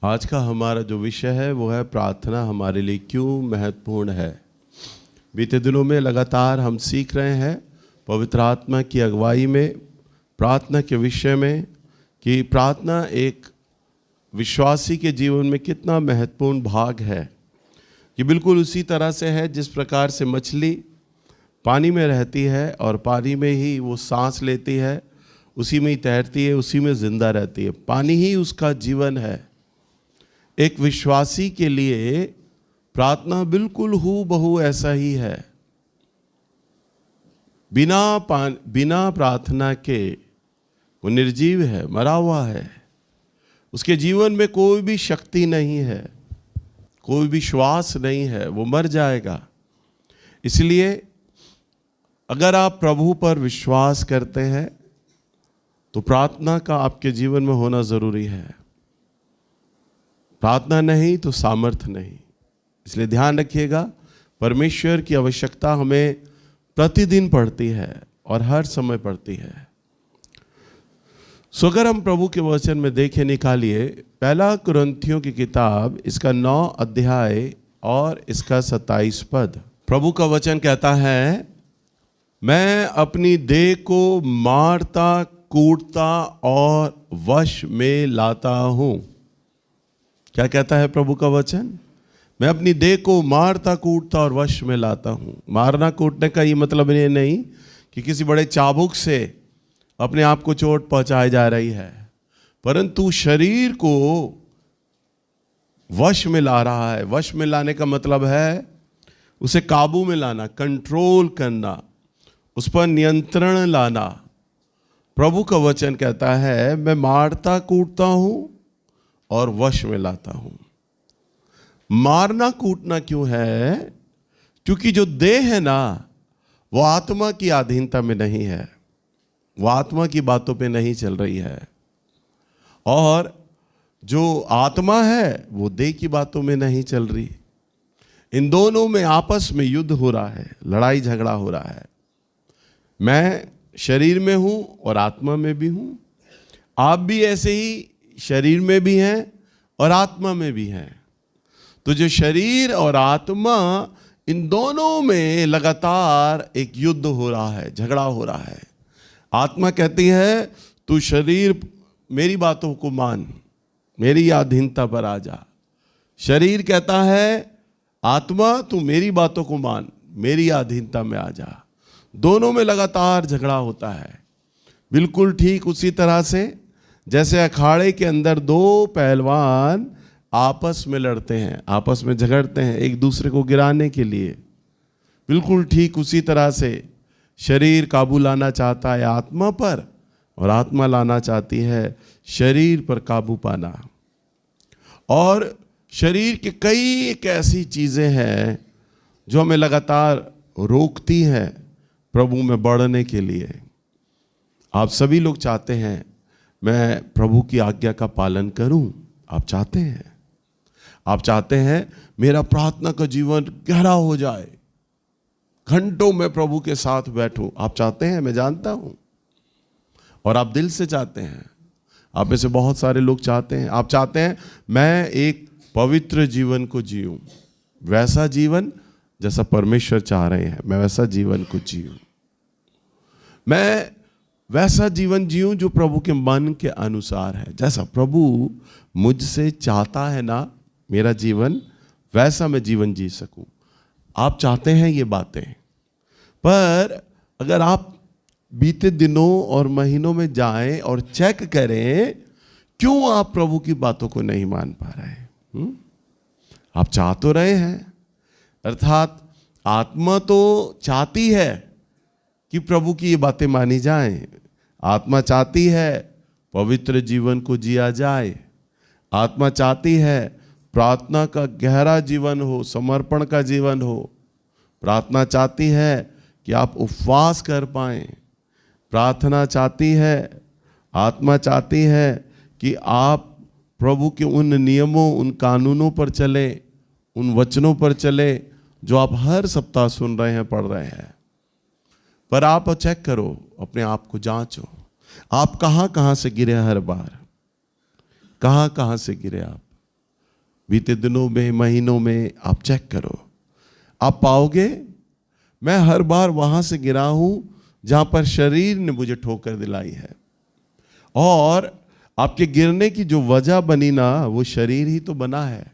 आज का हमारा जो विषय है वो है प्रार्थना हमारे लिए क्यों महत्वपूर्ण है। बीते दिनों में लगातार हम सीख रहे हैं पवित्र आत्मा की अगुवाई में प्रार्थना के विषय में कि प्रार्थना एक विश्वासी के जीवन में कितना महत्वपूर्ण भाग है। कि बिल्कुल उसी तरह से है जिस प्रकार से मछली पानी में रहती है और पानी में ही वो सांस लेती है, उसी में ही तैरती है, उसी में जिंदा रहती है, पानी ही उसका जीवन है। एक विश्वासी के लिए प्रार्थना बिल्कुल हूबहू ऐसा ही है। बिना प्रार्थना के वो निर्जीव है, मरा हुआ है। उसके जीवन में कोई भी शक्ति नहीं है, कोई भी श्वास नहीं है, वो मर जाएगा। इसलिए अगर आप प्रभु पर विश्वास करते हैं तो प्रार्थना का आपके जीवन में होना जरूरी है। प्रार्थना नहीं तो सामर्थ्य नहीं। इसलिए ध्यान रखिएगा, परमेश्वर की आवश्यकता हमें प्रतिदिन पड़ती है और हर समय पड़ती है। सो अगर हम प्रभु के वचन में देखें, निकालिए पहला कुरिन्थियों की किताब, इसका 9 अध्याय और इसका 27 पद। प्रभु का वचन कहता है, मैं अपनी देह को मारता कूटता और वश में लाता हूं। क्या कहता है प्रभु का वचन? मैं अपनी देह को मारता कूटता और वश में लाता हूं। मारना कूटने का ये मतलब ये नहीं कि किसी बड़े चाबुक से अपने आप को चोट पहुंचाई जा रही है, परंतु शरीर को वश में ला रहा है। वश में लाने का मतलब है उसे काबू में लाना, कंट्रोल करना, उस पर नियंत्रण लाना। प्रभु का वचन कहता है, मैं मारता कूटता हूं और वश में लाता हूं। मारना कूटना क्यों है? क्योंकि जो देह है ना, वो आत्मा की अधीनता में नहीं है, वो आत्मा की बातों पे नहीं चल रही है, और जो आत्मा है वो देह की बातों में नहीं चल रही। इन दोनों में आपस में युद्ध हो रहा है, लड़ाई झगड़ा हो रहा है। मैं शरीर में हूं और आत्मा में भी हूं। आप भी ऐसे ही शरीर में भी हैं और आत्मा में भी हैं। तो जो शरीर और आत्मा, इन दोनों में लगातार एक युद्ध हो रहा है, झगड़ा हो रहा है। आत्मा कहती है, तू शरीर मेरी बातों को मान, मेरी अधीनता पर आ जा। शरीर कहता है, आत्मा तू मेरी बातों को मान, मेरी अधीनता में आ जा। दोनों में लगातार झगड़ा होता है। बिल्कुल ठीक उसी तरह से जैसे अखाड़े के अंदर दो पहलवान आपस में लड़ते हैं, आपस में झगड़ते हैं एक दूसरे को गिराने के लिए, बिल्कुल ठीक उसी तरह से शरीर काबू लाना चाहता है आत्मा पर, और आत्मा लाना चाहती है शरीर पर काबू पाना। और शरीर की कई एक ऐसी चीज़ें हैं जो हमें लगातार रोकती हैं प्रभु में बढ़ने के लिए। आप सभी लोग चाहते हैं मैं प्रभु की आज्ञा का पालन करूं। आप चाहते हैं, आप चाहते हैं मेरा प्रार्थना का जीवन गहरा हो जाए, घंटों में प्रभु के साथ बैठूं। आप चाहते हैं, मैं जानता हूं, और आप दिल से चाहते हैं। आप में से बहुत सारे लोग चाहते हैं, आप चाहते हैं मैं एक पवित्र जीवन को जीऊं, वैसा जीवन जैसा परमेश्वर चाह रहे हैं, मैं वैसा जीवन को जीऊं, मैं वैसा जीवन जीऊं जो प्रभु के मन के अनुसार है। जैसा प्रभु मुझसे चाहता है ना मेरा जीवन, वैसा मैं जीवन जी सकूं। आप चाहते हैं ये बातें, पर अगर आप बीते दिनों और महीनों में जाएं और चेक करें, क्यों आप प्रभु की बातों को नहीं मान पा रहे? आप चाह तो रहे हैं, अर्थात आत्मा तो चाहती है कि प्रभु की ये बातें मानी जाएं। आत्मा चाहती है पवित्र जीवन को जिया जाए। आत्मा चाहती है प्रार्थना का गहरा जीवन हो, समर्पण का जीवन हो। प्रार्थना चाहती है कि आप उपवास कर पाएं। प्रार्थना चाहती है, आत्मा चाहती है कि आप प्रभु के उन नियमों, उन कानूनों पर चलें, उन वचनों पर चलें जो आप हर सप्ताह सुन रहे हैं, पढ़ रहे हैं। पर आप चेक करो, अपने आप को जांचो, आप कहाँ कहाँ से गिरे हर बार, कहाँ कहाँ से गिरे आप। बीते दिनों में, महीनों में आप चेक करो, आप पाओगे मैं हर बार वहां से गिरा हूं जहां पर शरीर ने मुझे ठोकर दिलाई है। और आपके गिरने की जो वजह बनी ना, वो शरीर ही तो बना है।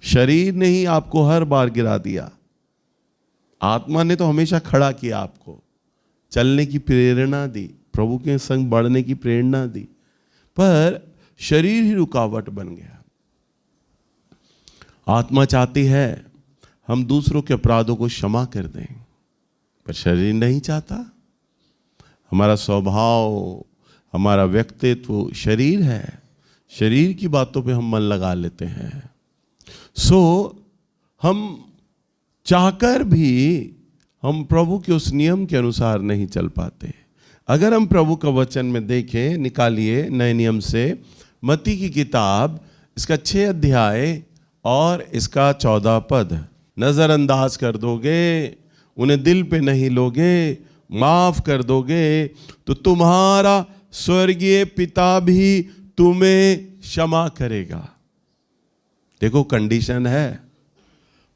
शरीर ने ही आपको हर बार गिरा दिया। आत्मा ने तो हमेशा खड़ा किया, आपको चलने की प्रेरणा दी, प्रभु के संग बढ़ने की प्रेरणा दी, पर शरीर ही रुकावट बन गया। आत्मा चाहती है हम दूसरों के अपराधों को क्षमा कर दें, पर शरीर नहीं चाहता। हमारा स्वभाव, हमारा व्यक्तित्व शरीर है, शरीर की बातों पे हम मन लगा लेते हैं। हम चाहकर भी हम प्रभु के उस नियम के अनुसार नहीं चल पाते। अगर हम प्रभु का वचन में देखें, निकालिए नए नियम से मत्ती की किताब, इसका 6 अध्याय और इसका 14 पद। नजरअंदाज कर दोगे, उन्हें दिल पे नहीं लोगे, माफ कर दोगे, तो तुम्हारा स्वर्गीय पिता भी तुम्हें क्षमा करेगा। देखो कंडीशन है,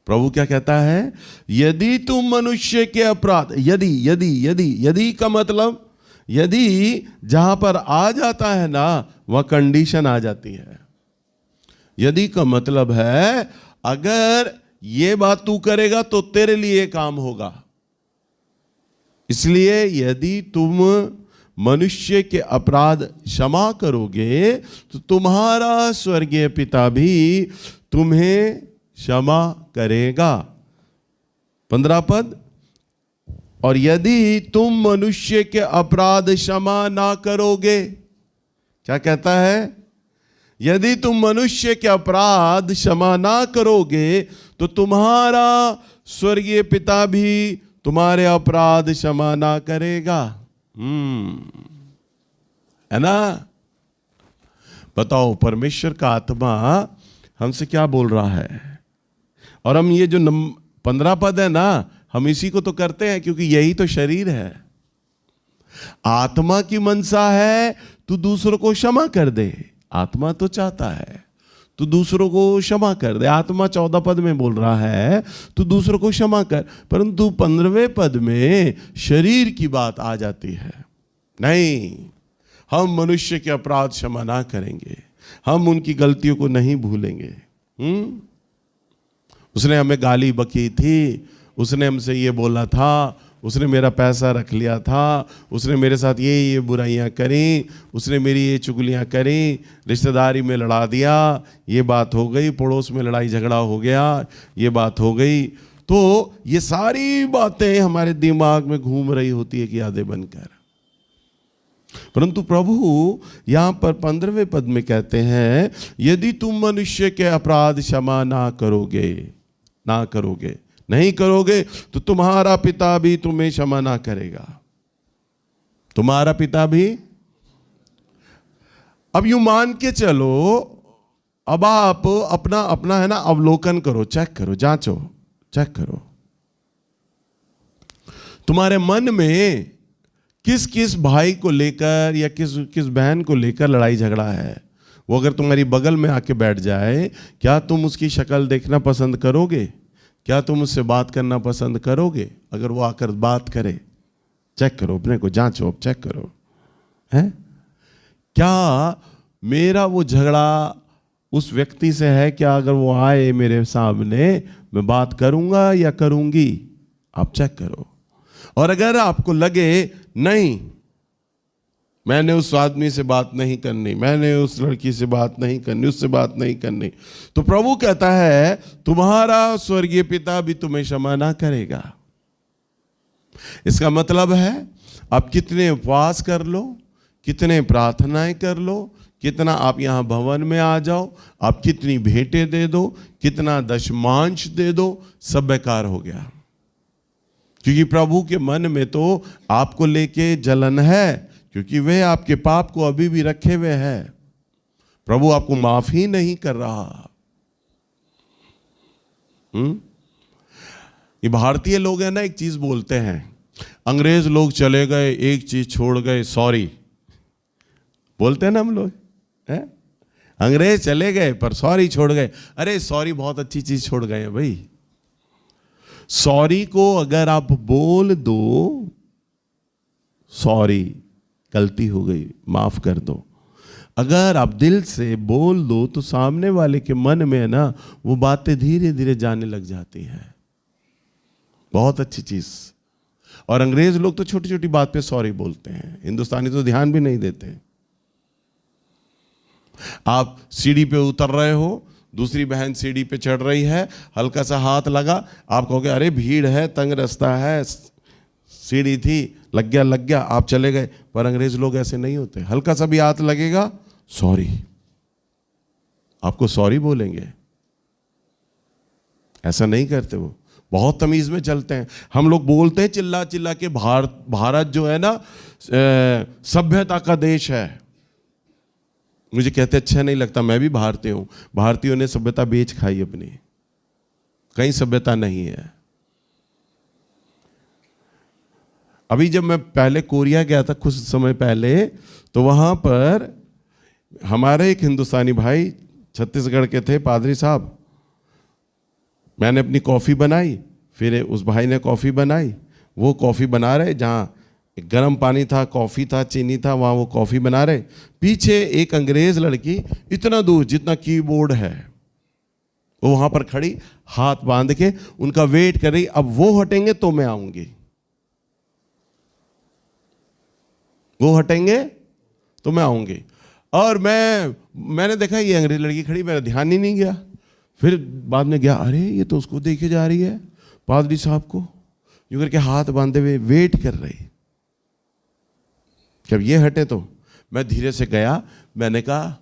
प्रभु क्या कहता है, यदि तुम मनुष्य के अपराध, यदि का मतलब, यदि जहां पर आ जाता है ना, वह कंडीशन आ जाती है। यदि का मतलब है अगर ये बात तू करेगा तो तेरे लिए काम होगा। इसलिए यदि तुम मनुष्य के अपराध क्षमा करोगे तो तुम्हारा स्वर्गीय पिता भी तुम्हें क्षमा करेगा। 15 पद, और यदि तुम मनुष्य के अपराध क्षमा ना करोगे, क्या कहता है, यदि तुम मनुष्य के अपराध क्षमा ना करोगे तो तुम्हारा स्वर्गीय पिता भी तुम्हारे अपराध क्षमा ना करेगा। है ना? बताओ परमेश्वर का आत्मा हमसे क्या बोल रहा है। और हम ये जो 15 पद है ना, हम इसी को तो करते हैं क्योंकि यही तो शरीर है। आत्मा की मनसा है तू दूसरों को क्षमा कर दे। आत्मा तो चाहता है तू दूसरों को क्षमा कर दे। आत्मा 14 पद में बोल रहा है तू दूसरों को क्षमा कर, परंतु 15वें पद में शरीर की बात आ जाती है। नहीं, हम मनुष्य के अपराध क्षमा ना करेंगे, हम उनकी गलतियों को नहीं भूलेंगे। उसने हमें गाली बकी थी, उसने हमसे ये बोला था, उसने मेरा पैसा रख लिया था, उसने मेरे साथ ये बुराइयां करी, उसने मेरी ये चुगलियां करी, रिश्तेदारी में लड़ा दिया, ये बात हो गई, पड़ोस में लड़ाई झगड़ा हो गया, ये बात हो गई। तो ये सारी बातें हमारे दिमाग में घूम रही होती है कि यादें बनकर। परंतु प्रभु यहां पर 15वें पद में कहते हैं, यदि तुम मनुष्य के अपराध क्षमा नहीं करोगे तो तुम्हारा पिता भी तुम्हें क्षमा ना करेगा। तुम्हारा पिता भी। अब यूं मान के चलो, अब आप अपना अपना है ना अवलोकन करो, चेक करो, जांचो, चेक करो तुम्हारे मन में किस किस भाई को लेकर या किस किस बहन को लेकर लड़ाई झगड़ा है। वो अगर तुम्हारी बगल में आके बैठ जाए, क्या तुम उसकी शक्ल देखना पसंद करोगे? क्या तुम उससे बात करना पसंद करोगे? अगर वो आकर बात करे, चेक करो अपने को, जांचो, चेक करो, हैं? क्या मेरा वो झगड़ा उस व्यक्ति से है? क्या अगर वो आए मेरे सामने, मैं बात करूंगा या करूंगी? आप चेक करो। और अगर आपको लगे नहीं, मैंने उस आदमी से बात नहीं करनी, मैंने उस लड़की से बात नहीं करनी, उससे बात नहीं करनी, तो प्रभु कहता है तुम्हारा स्वर्गीय पिता भी तुम्हें क्षमा ना करेगा। इसका मतलब है आप कितने उपवास कर लो, कितने प्रार्थनाएं कर लो, कितना आप यहां भवन में आ जाओ, आप कितनी भेंटें दे दो, कितना दशमांश दे दो, सब बेकार हो गया। क्योंकि प्रभु के मन में तो आपको लेके जलन है, क्योंकि वे आपके पाप को अभी भी रखे हुए हैं। प्रभु आपको माफ ही नहीं कर रहा। ये भारतीय लोग हैं ना, एक चीज बोलते हैं, अंग्रेज लोग चले गए, एक चीज छोड़ गए, सॉरी बोलते हैं ना हम लोग, हैं? अंग्रेज चले गए पर सॉरी छोड़ गए। अरे सॉरी बहुत अच्छी चीज छोड़ गए हैं भाई। सॉरी को अगर आप बोल दो, सॉरी गलती हो गई माफ कर दो, अगर आप दिल से बोल दो तो सामने वाले के मन में ना वो बातें धीरे धीरे जाने लग जाती है। बहुत अच्छी चीज। और अंग्रेज लोग तो छोटी छोटी बात पे सॉरी बोलते हैं, हिंदुस्तानी तो ध्यान भी नहीं देते। आप सीढ़ी पे उतर रहे हो, दूसरी बहन सीढ़ी पे चढ़ रही है, हल्का सा हाथ लगा, आप कहोगे अरे भीड़ है, तंग रास्ता है, सीढ़ी थी, लग गया, आप चले गए। पर अंग्रेज लोग ऐसे नहीं होते, हल्का सा भी हाथ लगेगा सॉरी, आपको सॉरी बोलेंगे। ऐसा नहीं करते वो, बहुत तमीज में चलते हैं। हम लोग बोलते हैं चिल्ला चिल्ला के भारत जो है ना सभ्यता का देश है। मुझे कहते अच्छा नहीं लगता, मैं भी भारतीय हूं। भारतीयों ने सभ्यता बेच खाई अपनी, कहीं सभ्यता नहीं है। अभी जब मैं पहले कोरिया गया था कुछ समय पहले, तो वहां पर हमारे एक हिंदुस्तानी भाई छत्तीसगढ़ के थे, पादरी साहब, मैंने अपनी कॉफ़ी बनाई, फिर उस भाई ने कॉफ़ी बनाई। वो कॉफ़ी बना रहे, जहाँ गर्म पानी था, कॉफ़ी था, चीनी था, वहाँ वो कॉफ़ी बना रहे। पीछे एक अंग्रेज़ लड़की इतना दूर जितना कीबोर्ड है वो वहाँ पर खड़ी, हाथ बांध के उनका वेट कर रही, अब वो हटेंगे तो मैं आऊँगी, वो हटेंगे तो मैं आऊँगी। और मैंने देखा ये अंग्रेज़ लड़की खड़ी, मेरा ध्यान ही नहीं गया। फिर बाद में गया, अरे ये तो उसको देखे जा रही है, पादरी साहब को यूं करके हाथ बांधे हुए वेट कर रही, जब ये हटे तो मैं धीरे से गया। मैंने कहा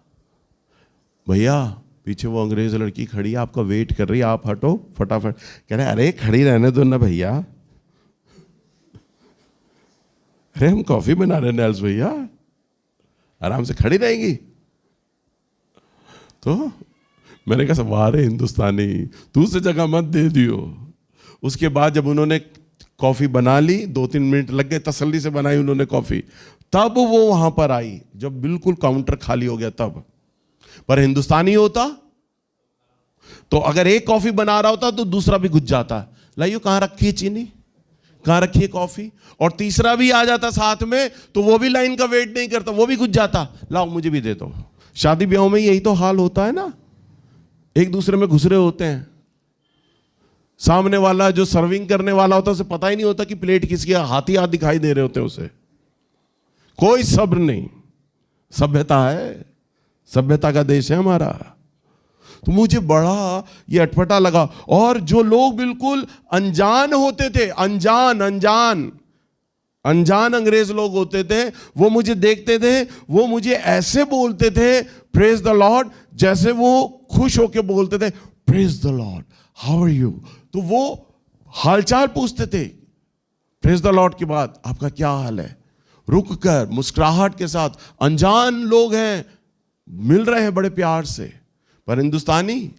भैया पीछे वो अंग्रेज लड़की खड़ी है, आपका वेट कर रही है, आप हटो फटाफट। कह रहे अरे खड़ी रहने दो ना भैया, अरे हम कॉफी बना रहे नेल्स भैया, आराम से खड़ी रहेंगी। तो मैंने कहा वारे हिंदुस्तानी, दूसरी जगह मत दे दियो। उसके बाद जब उन्होंने कॉफ़ी बना ली, 2-3 मिनट लग गए, तसल्ली से बनाई उन्होंने कॉफ़ी, तब वो वहां पर आई, जब बिल्कुल काउंटर खाली हो गया तब। पर हिंदुस्तानी होता तो अगर एक कॉफ़ी बना रहा होता तो दूसरा भी घुस जाता, लाइयो कहाँ रखी है चीनी, कहाँ रखी है कॉफ़ी, और तीसरा भी आ जाता साथ में, तो वो भी लाइन का वेट नहीं करता, वो भी घुस जाता, लाओ मुझे भी दे दो। शादी ब्याह में यही तो हाल होता है ना, एक दूसरे में घुस रहे होते हैं। सामने वाला जो सर्विंग करने वाला होता है उसे पता ही नहीं होता कि प्लेट किसकी, हाथी हाथ दिखाई दे रहे होते हैं उसे, कोई सब्र नहीं। सभ्यता है, सभ्यता का देश है हमारा। तो मुझे बड़ा ये अटपटा लगा। और जो लोग बिल्कुल अनजान होते थे, अनजान अंग्रेज लोग होते थे, वो मुझे देखते थे, वो मुझे ऐसे बोलते थे प्रेज द लॉर्ड, जैसे वो खुश होके बोलते थे praise the lord, how are you. तो वो हालचाल पूछते थे प्रेज द लॉर्ड के बाद, आपका क्या हाल है, रुक कर मुस्कुराहट के साथ। अनजान लोग हैं, मिल रहे हैं बड़े प्यार से। पर हिंदुस्तानी,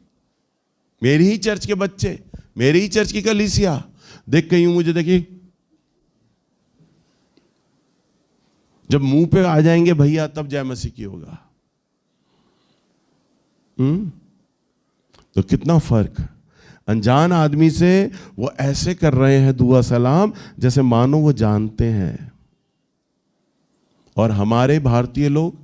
मेरी ही चर्च के बच्चे, मेरी ही चर्च की कलीसिया देख के यूं मुझे देखी, जब मुंह पे आ जाएंगे भैया तब जय मसीह की होगा। तो कितना फर्क। अनजान आदमी से वो ऐसे कर रहे हैं दुआ सलाम जैसे मानो वो जानते हैं। और हमारे भारतीय लोग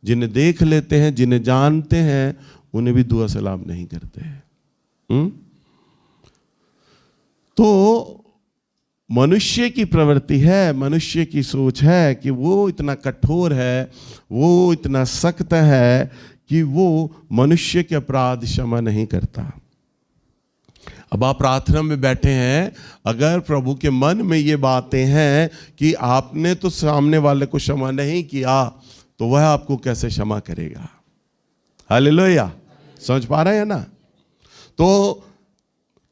जिन्हें देख लेते हैं, जिन्हें जानते हैं, उन्हें भी दुआ सलाम नहीं करते हैं। तो मनुष्य की प्रवृत्ति है, मनुष्य की सोच है कि वो इतना कठोर है, वो इतना सख्त है कि वो मनुष्य के अपराध क्षमा नहीं करता। अब आप प्रार्थना में बैठे हैं, अगर प्रभु के मन में ये बातें हैं कि आपने तो सामने वाले को क्षमा नहीं किया, तो वह आपको कैसे क्षमा करेगा। हालेलुया, समझ पा रहे हैं ना। तो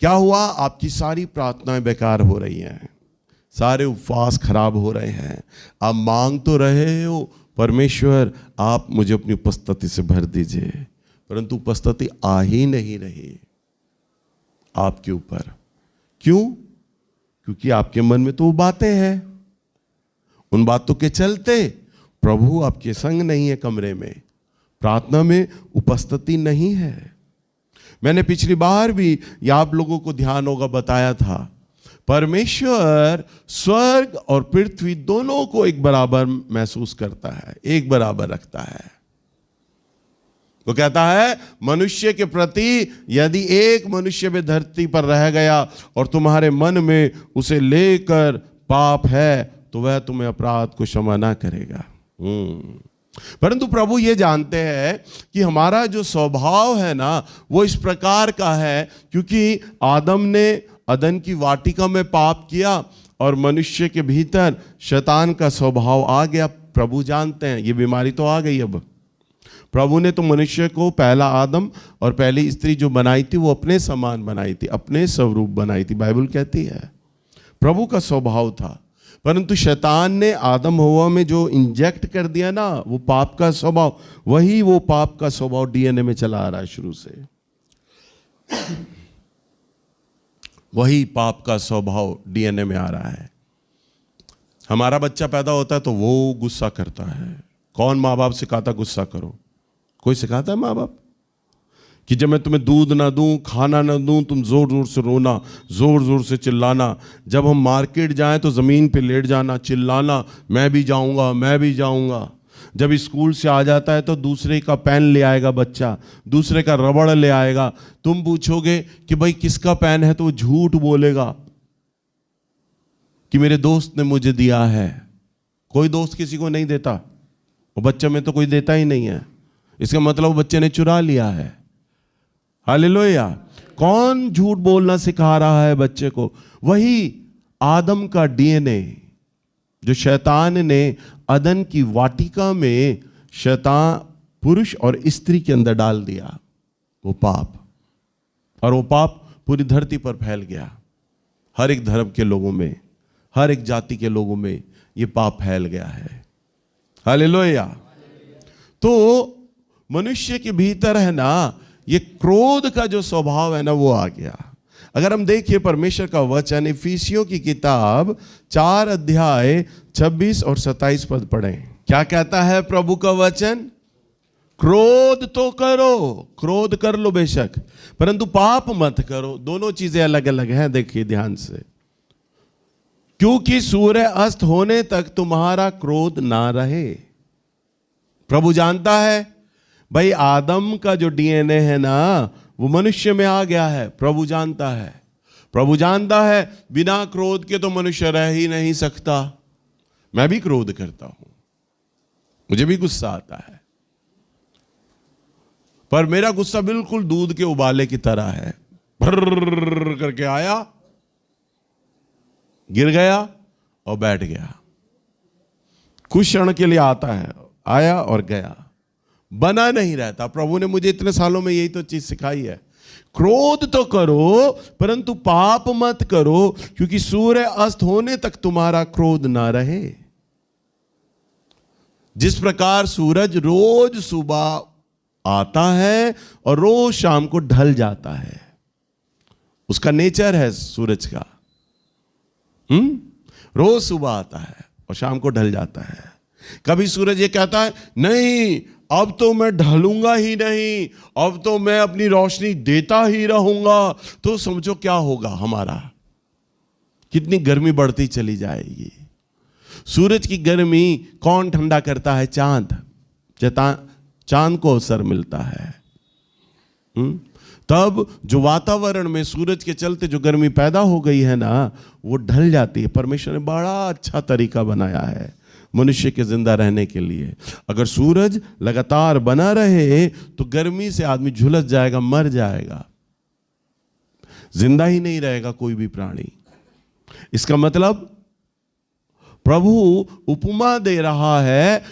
क्या हुआ, आपकी सारी प्रार्थनाएं बेकार हो रही हैं, सारे उपवास खराब हो रहे हैं। आप मांग तो रहे हो परमेश्वर आप मुझे अपनी उपस्थिति से भर दीजिए, परंतु उपस्थिति आ ही नहीं रही आपके ऊपर। क्यों? क्योंकि आपके मन में तो वो बातें हैं, उन बातों के चलते प्रभु आपके संग नहीं है कमरे में, प्रार्थना में उपस्थिति नहीं है। मैंने पिछली बार भी ये आप लोगों को ध्यान होगा बताया था, परमेश्वर स्वर्ग और पृथ्वी दोनों को एक बराबर महसूस करता है, एक बराबर रखता है। वो कहता है मनुष्य के प्रति यदि एक मनुष्य भी धरती पर रह गया और तुम्हारे मन में उसे लेकर पाप है तो वह तुम्हें अपराध को क्षमा ना करेगा। परंतु प्रभु ये जानते हैं कि हमारा जो स्वभाव है ना वो इस प्रकार का है, क्योंकि आदम ने अदन की वाटिका में पाप किया और मनुष्य के भीतर शैतान का स्वभाव आ गया। प्रभु जानते हैं ये बीमारी तो आ गई। अब प्रभु ने तो मनुष्य को पहला आदम और पहली स्त्री जो बनाई थी वो अपने समान बनाई थी, अपने स्वरूप बनाई थी, बाइबल कहती है। प्रभु का स्वभाव था, परंतु शैतान ने आदम हवा में जो इंजेक्ट कर दिया ना वो पाप का स्वभाव, वही वो पाप का स्वभाव डीएनए में चला आ रहा है शुरू से। वही पाप का स्वभाव डीएनए में आ रहा है। हमारा बच्चा पैदा होता है तो वो गुस्सा करता है। कौन माँ बाप सिखाता गुस्सा करो? कोई सिखाता है माँ बाप कि जब मैं तुम्हें दूध ना दूं, खाना ना दूं, तुम जोर जोर से रोना, जोर जोर से चिल्लाना, जब हम मार्केट जाएं तो ज़मीन पे लेट जाना, चिल्लाना, मैं भी जाऊंगा, मैं भी जाऊंगा। जब स्कूल से आ जाता है तो दूसरे का पेन ले आएगा बच्चा, दूसरे का रबड़ ले आएगा। तुम पूछोगे कि भाई किसका पेन है तो वो झूठ बोलेगा कि मेरे दोस्त ने मुझे दिया है। कोई दोस्त किसी को नहीं देता, वो बच्चे में तो कोई देता ही नहीं है, इसका मतलब बच्चे ने चुरा लिया है। हालेलुया। कौन झूठ बोलना सिखा रहा है बच्चे को? वही आदम का डीएनए जो शैतान ने अदन की वाटिका में शैतान पुरुष और स्त्री के अंदर डाल दिया, वो पाप। और वो पाप पूरी धरती पर फैल गया। हर एक धर्म के लोगों में, हर एक जाति के लोगों में ये पाप फैल गया है। हालेलुया। तो मनुष्य के भीतर है ना ये क्रोध का जो स्वभाव है ना वो आ गया। अगर हम देखिए परमेश्वर का वचन इफिसियों की किताब 4 अध्याय 26 और 27 पद पढ़ें। क्या कहता है प्रभु का वचन? क्रोध तो करो, क्रोध कर लो बेशक, परंतु पाप मत करो। दोनों चीजें अलग अलग हैं, देखिए ध्यान से। क्योंकि सूर्य अस्त होने तक तुम्हारा क्रोध ना रहे। प्रभु जानता है भाई आदम का जो डीएनए है ना वो मनुष्य में आ गया है। प्रभु जानता है, प्रभु जानता है बिना क्रोध के तो मनुष्य रह ही नहीं सकता। मैं भी क्रोध करता हूं, मुझे भी गुस्सा आता है, पर मेरा गुस्सा बिल्कुल दूध के उबाले की तरह है। भर्र करके आया, गिर गया और बैठ गया। कुछ क्षण के लिए आता है, आया और गया, बना नहीं रहता। प्रभु ने मुझे इतने सालों में यही तो चीज सिखाई है, क्रोध तो करो परंतु पाप मत करो, क्योंकि सूर्य अस्त होने तक तुम्हारा क्रोध ना रहे। जिस प्रकार सूरज रोज सुबह आता है और रोज शाम को ढल जाता है, उसका नेचर है सूरज का। रोज सुबह आता है और शाम को ढल जाता है। कभी सूरज ये कहता है नहीं अब तो मैं ढलूंगा ही नहीं, अब तो मैं अपनी रोशनी देता ही रहूंगा, तो समझो क्या होगा हमारा, कितनी गर्मी बढ़ती चली जाएगी। सूरज की गर्मी कौन ठंडा करता है? चांद। चांद को अवसर मिलता है। तब जो वातावरण में सूरज के चलते जो गर्मी पैदा हो गई है ना वो ढल जाती है। परमेश्वर ने बड़ा अच्छा तरीका बनाया है मनुष्य के जिंदा रहने के लिए। अगर सूरज लगातार बना रहे तो गर्मी से आदमी झुलस जाएगा, मर जाएगा, जिंदा ही नहीं रहेगा कोई भी प्राणी। इसका मतलब प्रभु उपमा दे रहा है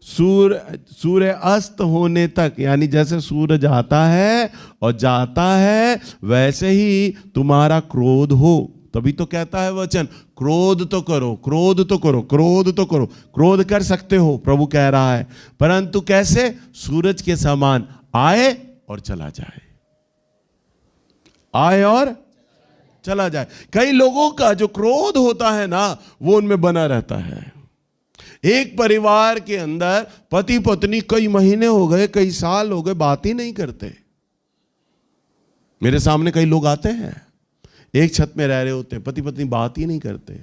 सूर्य अस्त होने तक, यानी जैसे सूरज आता है और जाता है वैसे ही तुम्हारा क्रोध हो। तभी तो कहता है वचन क्रोध तो करो, क्रोध तो करो, क्रोध तो करो। क्रोध कर सकते हो प्रभु कह रहा है, परंतु कैसे? सूरज के समान आए और चला जाए, आए और चला जाए। कई लोगों का जो क्रोध होता है ना वो उनमें बना रहता है। एक परिवार के अंदर पति पत्नी कई महीने हो गए, कई साल हो गए, बात ही नहीं करते। मेरे सामने कई लोग आते हैं, एक छत में रह रहे होते हैं, पति पत्नी बात ही नहीं करते,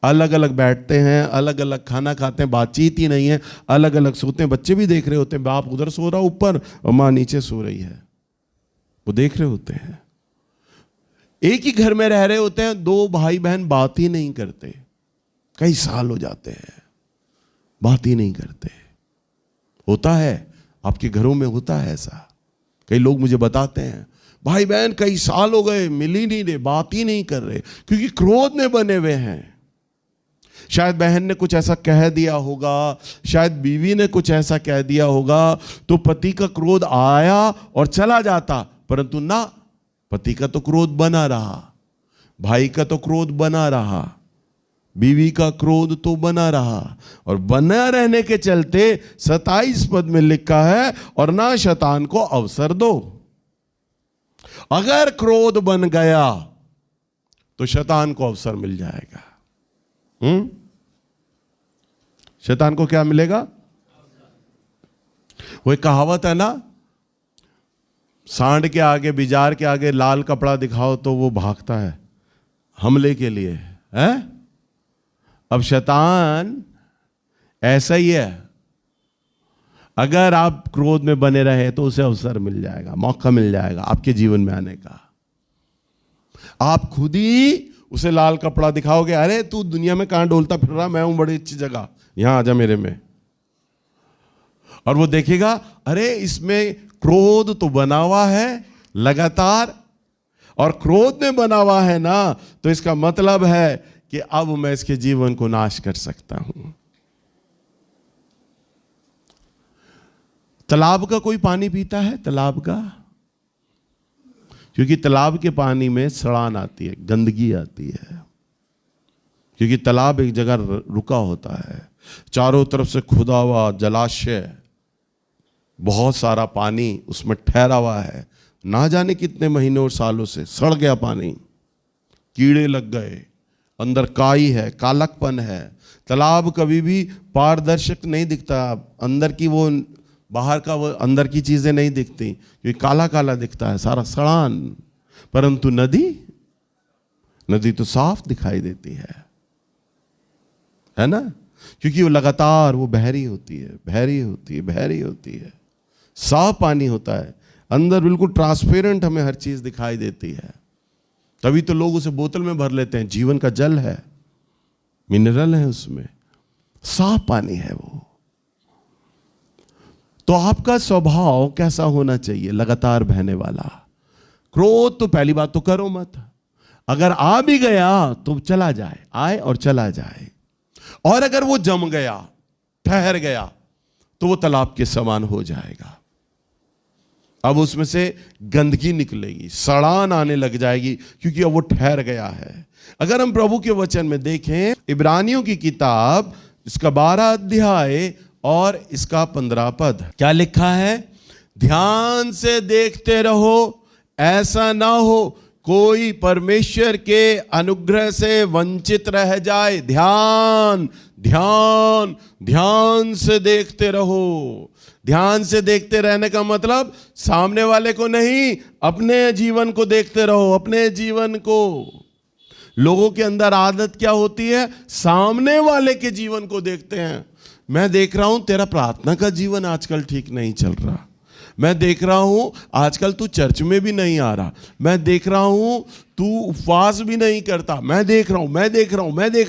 अलग अलग बैठते हैं, अलग अलग खाना खाते हैं, बातचीत ही नहीं है, अलग अलग सोते हैं। बच्चे भी देख रहे होते हैं, बाप उधर सो रहा ऊपर और माँ नीचे सो रही है, वो देख रहे होते हैं। एक ही घर में रह रहे होते हैं, दो भाई बहन बात ही नहीं करते, कई साल हो जाते हैं, बात ही नहीं करते। होता है, आपके घरों में होता है ऐसा। कई लोग मुझे बताते हैं, भाई बहन कई साल हो गए, मिल ही नहीं रहे, बात ही नहीं कर रहे, क्योंकि क्रोध में बने हुए हैं। शायद बहन ने कुछ ऐसा कह दिया होगा, शायद बीवी ने कुछ ऐसा कह दिया होगा, तो पति का क्रोध आया और चला जाता, परंतु ना, पति का तो क्रोध बना रहा, भाई का तो क्रोध बना रहा, बीवी का क्रोध तो बना रहा। और बना रहने के चलते 27 पद में लिखा है, और ना शैतान को अवसर दो। अगर क्रोध बन गया तो शैतान को अवसर मिल जाएगा। शैतान को क्या मिलेगा? वो एक कहावत है ना, सांड के आगे, बिजार के आगे लाल कपड़ा दिखाओ तो वो भागता है हमले के लिए, है? अब शैतान ऐसा ही है, अगर आप क्रोध में बने रहे तो उसे अवसर मिल जाएगा, मौका मिल जाएगा आपके जीवन में आने का। आप खुद ही उसे लाल कपड़ा दिखाओगे, अरे तू दुनिया में कहां डोलता फिर रहा, मैं हूं बड़ी अच्छी जगह, यहां आजा मेरे में। और वो देखेगा, अरे इसमें क्रोध तो बना हुआ है लगातार, और क्रोध में बना हुआ है ना, तो इसका मतलब है कि अब मैं इसके जीवन को नाश कर सकता हूं। तालाब का कोई पानी पीता है? तालाब का? क्योंकि तालाब के पानी में सड़ान आती है, गंदगी आती है, क्योंकि तालाब एक जगह रुका होता है, चारों तरफ से खुदा हुआ जलाशय, बहुत सारा पानी उसमें ठहरा हुआ है, ना जाने कितने महीनों और सालों से सड़ गया पानी, कीड़े लग गए, अंदर काई है, कालकपन है। तालाब कभी भी पारदर्शक नहीं दिखता, अंदर की वो, बाहर का वो अंदर की चीजें नहीं दिखती, क्योंकि काला काला दिखता है, सारा सड़ान। परंतु नदी तो साफ दिखाई देती है ना? क्योंकि वो लगातार वो बहरी होती है, बहरी होती है, बहरी होती है, साफ पानी होता है, अंदर बिल्कुल ट्रांसपेरेंट हमें हर चीज दिखाई देती है। तभी तो लोग उसे बोतल में भर लेते हैं, जीवन का जल है, मिनरल है उसमें, साफ पानी है वो। तो आपका स्वभाव कैसा होना चाहिए? लगातार बहने वाला। क्रोध तो पहली बात तो करो मत, अगर आ भी गया तो चला जाए, आए और चला जाए। और अगर वो जम गया, ठहर गया, तो वो तालाब के समान हो जाएगा। अब उसमें से गंदगी निकलेगी, सड़ान आने लग जाएगी, क्योंकि अब वो ठहर गया है। अगर हम प्रभु के वचन में देखें, इब्रानियों की किताब इसका 12 अध्याय और इसका 15 पद, क्या लिखा है? ध्यान से देखते रहो, ऐसा ना हो कोई परमेश्वर के अनुग्रह से वंचित रह जाए। ध्यान ध्यान ध्यान से देखते रहो। ध्यान से देखते रहने का मतलब सामने वाले को नहीं, अपने जीवन को देखते रहो, अपने जीवन को। लोगों के अंदर आदत क्या होती है? सामने वाले के जीवन को देखते हैं। मैं देख रहा हूं तेरा प्रार्थना का जीवन आजकल ठीक नहीं चल रहा, मैं देख रहा हूं आजकल तू चर्च में भी नहीं आ रहा, मैं देख रहा हूं तू उपवास भी नहीं करता, मैं देख रहा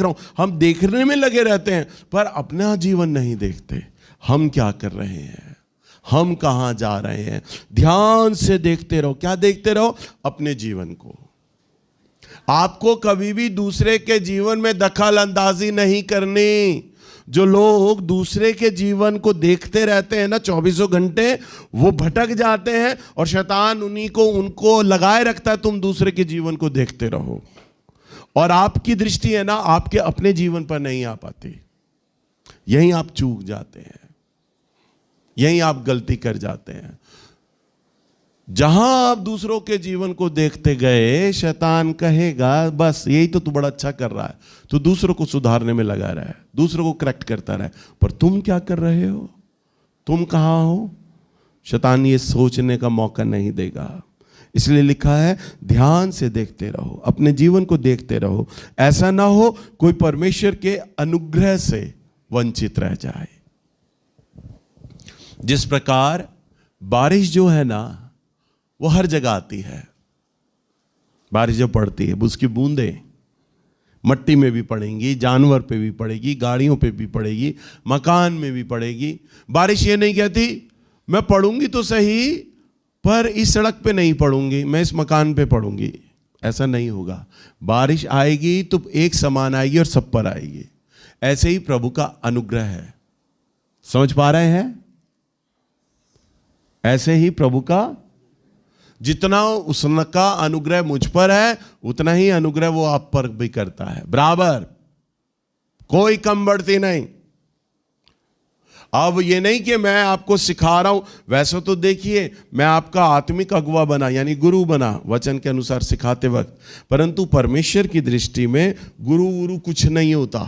हूं। हम देखने में लगे रहते हैं, पर अपना जीवन नहीं देखते। हम क्या कर रहे हैं, हम कहां जा रहे हैं? ध्यान से देखते रहो। क्या देखते रहो? अपने जीवन को। आपको कभी भी दूसरे के जीवन में दखल अंदाजी नहीं करनी। जो लोग दूसरे के जीवन को देखते रहते हैं ना 24 घंटे, वो भटक जाते हैं, और शैतान उनको लगाए रखता है, तुम दूसरे के जीवन को देखते रहो, और आपकी दृष्टि है ना आपके अपने जीवन पर नहीं आ पाती। यहीं आप चूक जाते हैं, यहीं आप गलती कर जाते हैं। जहां आप दूसरों के जीवन को देखते गए, शैतान कहेगा बस यही तो तू बड़ा अच्छा कर रहा है, तू दूसरों को सुधारने में लगा रहा है, दूसरों को करेक्ट करता रहा है, पर तुम क्या कर रहे हो, तुम कहां हो। शैतान ये सोचने का मौका नहीं देगा। इसलिए लिखा है ध्यान से देखते रहो, अपने जीवन को देखते रहो, ऐसा ना हो कोई परमेश्वर के अनुग्रह से वंचित रह जाए। जिस प्रकार बारिश जो है ना वो हर जगह आती है, बारिश जब पड़ती है उसकी बूंदें मट्टी में भी पड़ेंगी, जानवर पे भी पड़ेगी, गाड़ियों पे भी पड़ेगी, मकान में भी पड़ेगी। बारिश ये नहीं कहती मैं पढ़ूंगी तो सही पर इस सड़क पे नहीं पढ़ूंगी, मैं इस मकान पे पढ़ूंगी, ऐसा नहीं होगा। बारिश आएगी तो एक समान आएगी और सब पर आएगी। ऐसे ही प्रभु का अनुग्रह है, समझ पा रहे हैं। ऐसे ही प्रभु का जितना उसका अनुग्रह मुझ पर है उतना ही अनुग्रह वो आप पर भी करता है, बराबर, कोई कम बढ़ती नहीं। अब ये नहीं कि मैं आपको सिखा रहा हूं, वैसे तो देखिए मैं आपका आत्मिक अगुवा बना यानी गुरु बना वचन के अनुसार सिखाते वक्त, परंतु परमेश्वर की दृष्टि में गुरु कुछ नहीं होता।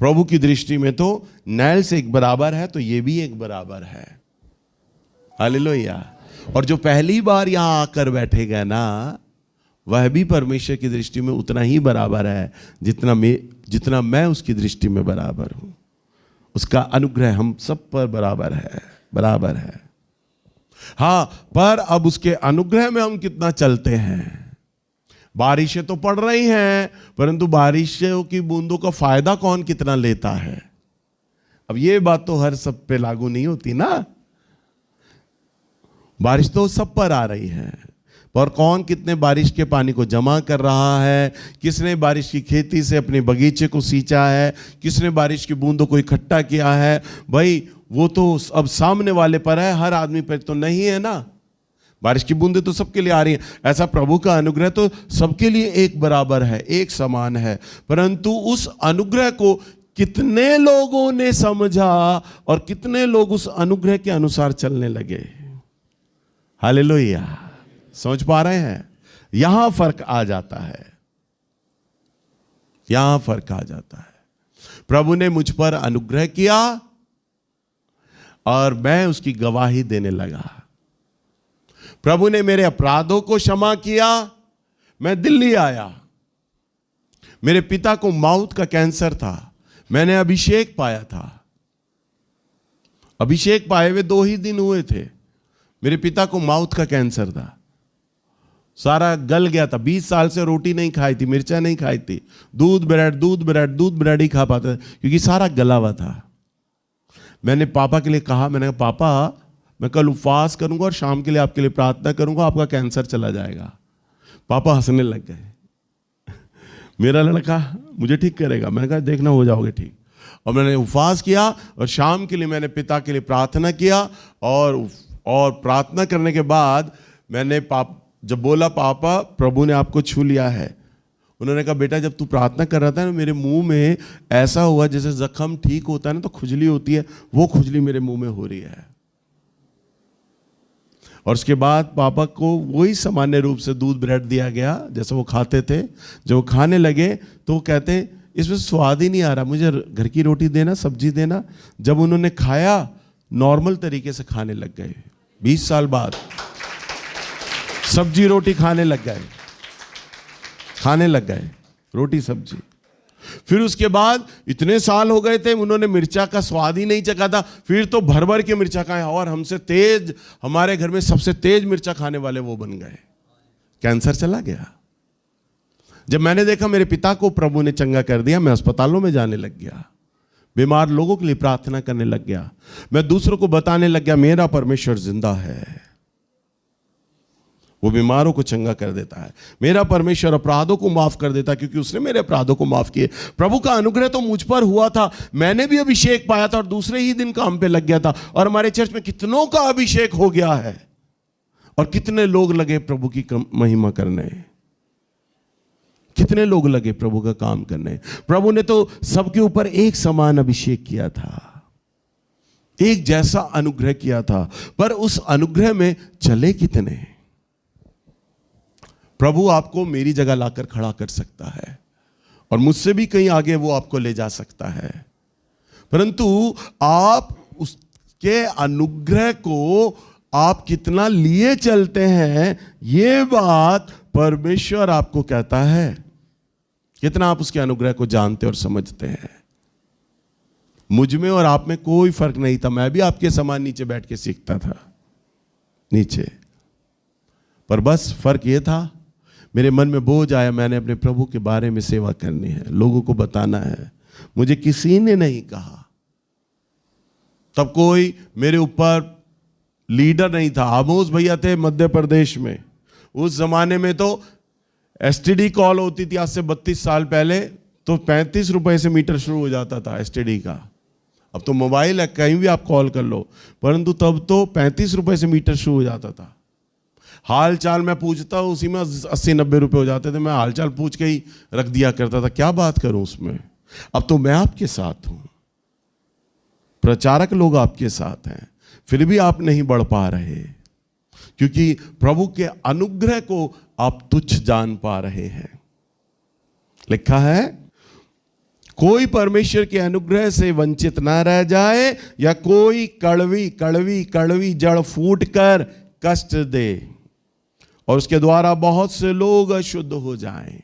प्रभु की दृष्टि में तो नैल से एक बराबर है तो ये भी एक बराबर है। हालेलुया। और जो पहली बार यहां आकर बैठेगा ना वह भी परमेश्वर की दृष्टि में उतना ही बराबर है जितना मैं उसकी दृष्टि में बराबर हूं। उसका अनुग्रह हम सब पर बराबर है। हां, पर अब उसके अनुग्रह में हम कितना चलते हैं। बारिशें तो पड़ रही हैं परंतु बारिशों की बूंदों का फायदा कौन कितना लेता है। अब ये बात तो हर सब पे लागू नहीं होती ना। बारिश तो सब पर आ रही है, पर कौन कितने बारिश के पानी को जमा कर रहा है, किसने बारिश की खेती से अपने बगीचे को सींचा है, किसने बारिश की बूंदों को इकट्ठा किया है, भाई वो तो अब सामने वाले पर है, हर आदमी पर तो नहीं है ना। बारिश की बूंदें तो सबके लिए आ रही हैं। ऐसा प्रभु का अनुग्रह तो सबके लिए एक बराबर है, एक समान है, परंतु उस अनुग्रह को कितने लोगों ने समझा और कितने लोग उस अनुग्रह के अनुसार चलने लगे। हालेलुया। समझ पा रहे हैं। यहां फर्क आ जाता है, यहां फर्क आ जाता है। प्रभु ने मुझ पर अनुग्रह किया और मैं उसकी गवाही देने लगा। प्रभु ने मेरे अपराधों को क्षमा किया, मैं दिल्ली आया। मेरे पिता को माउथ का कैंसर था, मैंने अभिषेक पाया था। अभिषेक पाए हुए 2 ही दिन हुए थे, मेरे पिता को माउथ का कैंसर था, सारा गल गया था। 20 साल से रोटी नहीं खाई थी, मिर्चा नहीं खाई थी, दूध ब्रेड ही खा पाता था क्योंकि सारा गला हुआ था। मैंने पापा के लिए कहा, मैंने कहा पापा मैं कल उपवास करूंगा और शाम के लिए आपके लिए प्रार्थना करूंगा, आपका कैंसर चला जाएगा। पापा हंसने लग गए। मेरा लड़का मुझे ठीक करेगा। मैंने कहा देखना हो जाओगे ठीक। और मैंने उपवास किया और शाम के लिए मैंने पिता के लिए प्रार्थना किया और प्रार्थना करने के बाद मैंने जब बोला पापा प्रभु ने आपको छू लिया है, उन्होंने कहा बेटा जब तू प्रार्थना कर रहा था ना मेरे मुंह में ऐसा हुआ जैसे जख्म ठीक होता है ना तो खुजली होती है, वो खुजली मेरे मुंह में हो रही है। और उसके बाद पापा को वही सामान्य रूप से दूध ब्रेड दिया गया जैसे वो खाते थे। जब वो खाने लगे तो वो कहते इसमें स्वाद ही नहीं आ रहा, मुझे घर की रोटी देना, सब्जी देना। जब उन्होंने खाया नॉर्मल तरीके से खाने लग गए। 20 साल बाद सब्जी रोटी खाने लग गए रोटी सब्जी। फिर उसके बाद इतने साल हो गए थे उन्होंने मिर्चा का स्वाद ही नहीं चखा था, फिर तो भर भर के मिर्चा खाए और हमसे तेज, हमारे घर में सबसे तेज मिर्चा खाने वाले वो बन गए। कैंसर चला गया। जब मैंने देखा मेरे पिता को प्रभु ने चंगा कर दिया, मैं अस्पतालों में जाने लग गया, बीमार लोगों के लिए प्रार्थना करने लग गया, मैं दूसरों को बताने लग गया मेरा परमेश्वर जिंदा है, वो बीमारों को चंगा कर देता है। मेरा परमेश्वर अपराधों को माफ कर देता है क्योंकि उसने मेरे अपराधों को माफ किए। प्रभु का अनुग्रह तो मुझ पर हुआ था, मैंने भी अभिषेक पाया था और दूसरे ही दिन काम पे लग गया था। और हमारे चर्च में कितनों का अभिषेक हो गया है और कितने लोग लगे प्रभु की महिमा करने, कितने लोग लगे प्रभु का काम करने। प्रभु ने तो सबके ऊपर एक समान अभिषेक किया था। एक जैसा अनुग्रह किया था, पर उस अनुग्रह में चले कितने? प्रभु आपको मेरी जगह लाकर खड़ा कर सकता है और मुझसे भी कहीं आगे वो आपको ले जा सकता है, परंतु आप उसके अनुग्रह को आप कितना लिए चलते हैं, ये बात परमेश्वर आपको कहता है। कितना आप उसके अनुग्रह को जानते और समझते हैं। मुझ में और आप में कोई फर्क नहीं था। मैं भी आपके समान नीचे बैठ के सीखता था, नीचे, पर बस फर्क ये था, मेरे मन में बोझ आया, मैंने अपने प्रभु के बारे में सेवा करनी है, लोगों को बताना है। मुझे किसी ने नहीं कहा, तब कोई मेरे ऊपर लीडर नहीं था। आमोस भैया थे मध्य प्रदेश में। उस जमाने में तो एसटीडी कॉल होती थी, आज से 32 साल पहले, तो 35 रुपए से मीटर शुरू हो जाता था एसटीडी का। अब तो मोबाइल है, कहीं भी आप कॉल कर लो, परंतु तब तो 35 रुपए से मीटर शुरू हो जाता था। हाल चाल मैं पूछता, उसी में 80-90 रुपए हो जाते थे। मैं हाल चाल पूछ के ही रख दिया करता था, क्या बात करूं उसमें। अब तो मैं आपके साथ हूं, प्रचारक लोग आपके साथ हैं, फिर भी आप नहीं बढ़ पा रहे, क्योंकि प्रभु के अनुग्रह को आप तुच्छ जान पा रहे हैं। लिखा है, कोई परमेश्वर के अनुग्रह से वंचित ना रह जाए, या कोई कड़वी कड़वी कड़वी जड़ फूट कर कष्ट दे और उसके द्वारा बहुत से लोग अशुद्ध हो जाएं।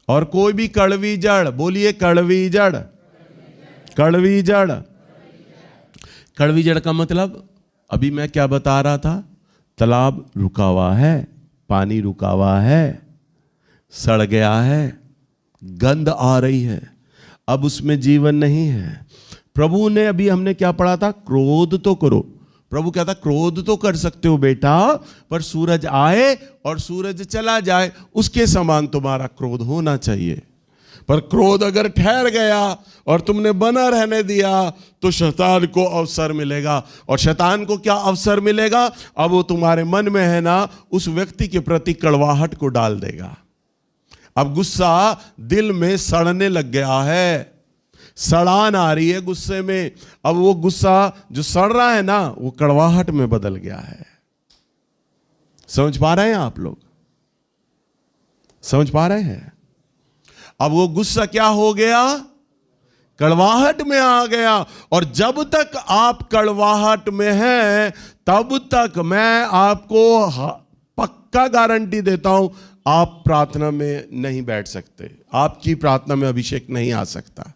और कोई भी कड़वी जड़, बोलिए कड़वी जड़, कड़वी जड़। कड़वी जड़ का मतलब, अभी मैं क्या बता रहा था, तालाब रुका हुआ है, पानी रुका हुआ है, सड़ गया है, गंध आ रही है, अब उसमें जीवन नहीं है। प्रभु ने, अभी हमने क्या पढ़ा था, क्रोध तो करो। प्रभु कहता, क्रोध तो कर सकते हो बेटा, पर सूरज आए और सूरज चला जाए, उसके समान तुम्हारा क्रोध होना चाहिए। पर क्रोध अगर ठहर गया और तुमने बना रहने दिया, तो शैतान को अवसर मिलेगा। और शैतान को क्या अवसर मिलेगा? अब वो तुम्हारे मन में है ना, उस व्यक्ति के प्रति कड़वाहट को डाल देगा। अब गुस्सा दिल में सड़ने लग गया है, सड़ान आ रही है गुस्से में। अब वो गुस्सा जो सड़ रहा है ना, वो कड़वाहट में बदल गया है। समझ पा रहे हैं आप लोग? समझ पा रहे हैं? अब वो गुस्सा क्या हो गया? कड़वाहट में आ गया। और जब तक आप कड़वाहट में हैं, तब तक मैं आपको पक्का गारंटी देता हूं, आप प्रार्थना में नहीं बैठ सकते, आपकी प्रार्थना में अभिषेक नहीं आ सकता,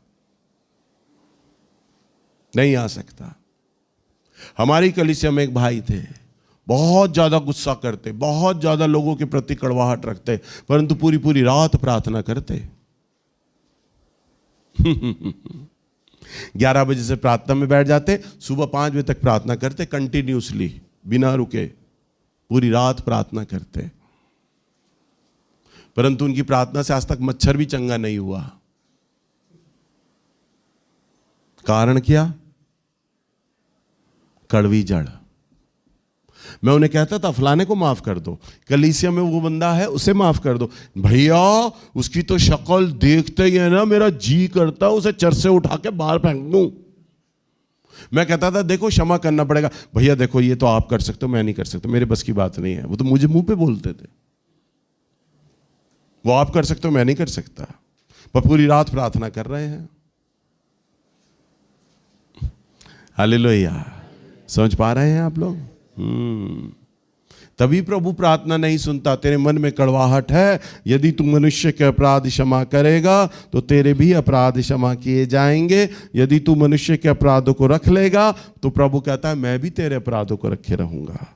नहीं आ सकता। हमारी कलीसिया में एक भाई थे, बहुत ज्यादा गुस्सा करते, बहुत ज्यादा लोगों के प्रति कड़वाहट रखते, परंतु पूरी पूरी रात प्रार्थना करते। 11 बजे से प्रार्थना में बैठ जाते, सुबह 5 बजे तक प्रार्थना करते, कंटिन्यूसली, बिना रुके, पूरी रात प्रार्थना करते। परंतु उनकी प्रार्थना से आज तक मच्छर भी चंगा नहीं हुआ। कारण क्या? कड़वी जड़। मैं उन्हें कहता था, फलाने को माफ कर दो, कलीसिया में वो बंदा है उसे माफ कर दो। भैया उसकी तो शक्ल देखते ही है ना, मेरा जी करता उसे चरसे उठा के बाहर फेंक दूं। मैं कहता था, देखो क्षमा करना पड़ेगा। भैया देखो, ये तो आप कर सकते हो, मैं नहीं कर सकता, मेरे बस की बात नहीं है। वो तो मुझे मुंह पे बोलते थे, वो आप कर सकते हो, मैं नहीं कर सकता। पर पूरी रात प्रार्थना कर रहे हैं। हालेलुया। समझ पा रहे हैं आप लोग? तभी प्रभु प्रार्थना नहीं सुनता। तेरे मन में कड़वाहट है, यदि तू मनुष्य के अपराध क्षमा करेगा तो तेरे भी अपराध क्षमा किए जाएंगे। यदि तू मनुष्य के अपराधों को रख लेगा तो प्रभु कहता है मैं भी तेरे अपराधों को रखे रहूंगा।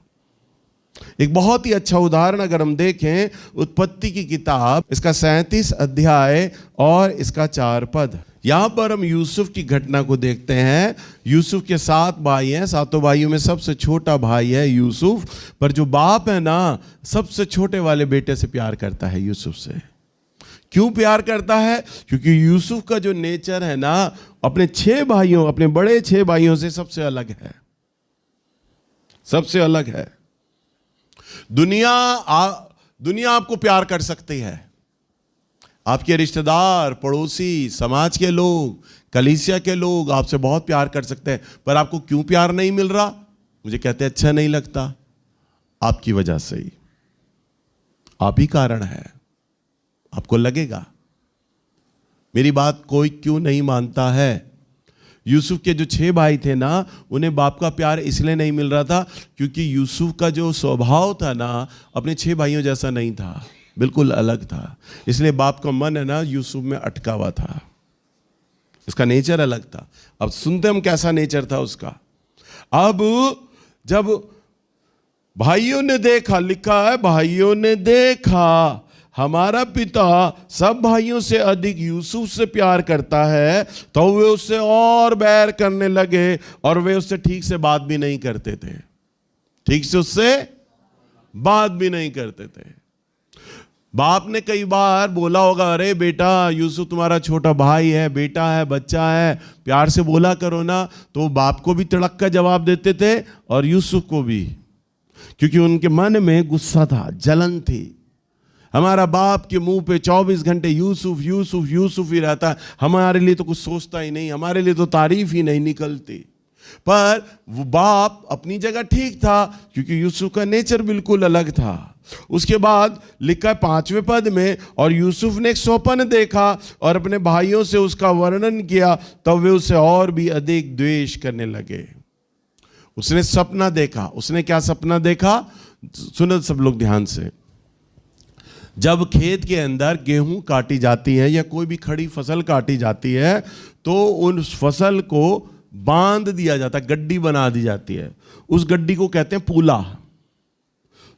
एक बहुत ही अच्छा उदाहरण अगर हम देखें, उत्पत्ति की किताब, इसका 37 अध्याय और इसका 4 पद। यहां पर हम यूसुफ की घटना को देखते हैं। यूसुफ के 7 भाई हैं, 7 भाइयों में सबसे छोटा भाई है यूसुफ। पर जो बाप है ना, सबसे छोटे वाले बेटे से प्यार करता है, यूसुफ से। क्यों प्यार करता है? क्योंकि यूसुफ का जो नेचर है ना, अपने 6 भाइयों, अपने बड़े 6 भाइयों से सबसे अलग है, सबसे अलग है। दुनिया आपको प्यार कर सकती है, आपके रिश्तेदार, पड़ोसी, समाज के लोग, कलीसिया के लोग आपसे बहुत प्यार कर सकते हैं, पर आपको क्यों प्यार नहीं मिल रहा? मुझे कहते हैं अच्छा नहीं लगता। आपकी वजह से ही, आप ही कारण है। आपको लगेगा मेरी बात कोई क्यों नहीं मानता है। यूसुफ के जो 6 भाई थे ना, उन्हें बाप का प्यार इसलिए नहीं मिल रहा था क्योंकि यूसुफ का जो स्वभाव था ना, अपने 6 भाइयों जैसा नहीं था, बिल्कुल अलग था। इसलिए बाप का मन है ना यूसुफ में अटका हुआ था, उसका नेचर अलग था। अब सुनते हम कैसा नेचर था उसका। अब जब भाइयों ने देखा, लिखा है भाइयों ने देखा हमारा पिता सब भाइयों से अधिक यूसुफ से प्यार करता है, तो वे उससे और बैर करने लगे और वे उससे ठीक से बात भी नहीं करते थे। ठीक से उससे बात भी नहीं करते थे। बाप ने कई बार बोला होगा, अरे बेटा यूसुफ तुम्हारा छोटा भाई है, बेटा है, बच्चा है, प्यार से बोला करो ना। तो बाप को भी तड़क का जवाब देते थे और यूसुफ को भी, क्योंकि उनके मन में गुस्सा था, जलन थी। हमारा बाप के मुंह पे 24 घंटे यूसुफ यूसुफ यूसुफ ही रहता है, हमारे लिए तो कुछ सोचता ही नहीं, हमारे लिए तो तारीफ ही नहीं निकलती। पर वो बाप अपनी जगह ठीक था क्योंकि यूसुफ का नेचर बिल्कुल अलग था। उसके बाद लिखा है 5वें पद में, और यूसुफ ने एक स्वप्न देखा और अपने भाइयों से उसका वर्णन किया, तब वे उसे और भी अधिक द्वेष करने लगे। उसने सपना देखा। उसने क्या सपना देखा? सुनो सब लोग ध्यान से। जब खेत के अंदर गेहूं काटी जाती है या कोई भी खड़ी फसल काटी जाती है, तो उस फसल को बांध दिया जाता है, गड्डी बना दी जाती है। उस गड्डी को कहते हैं पूला।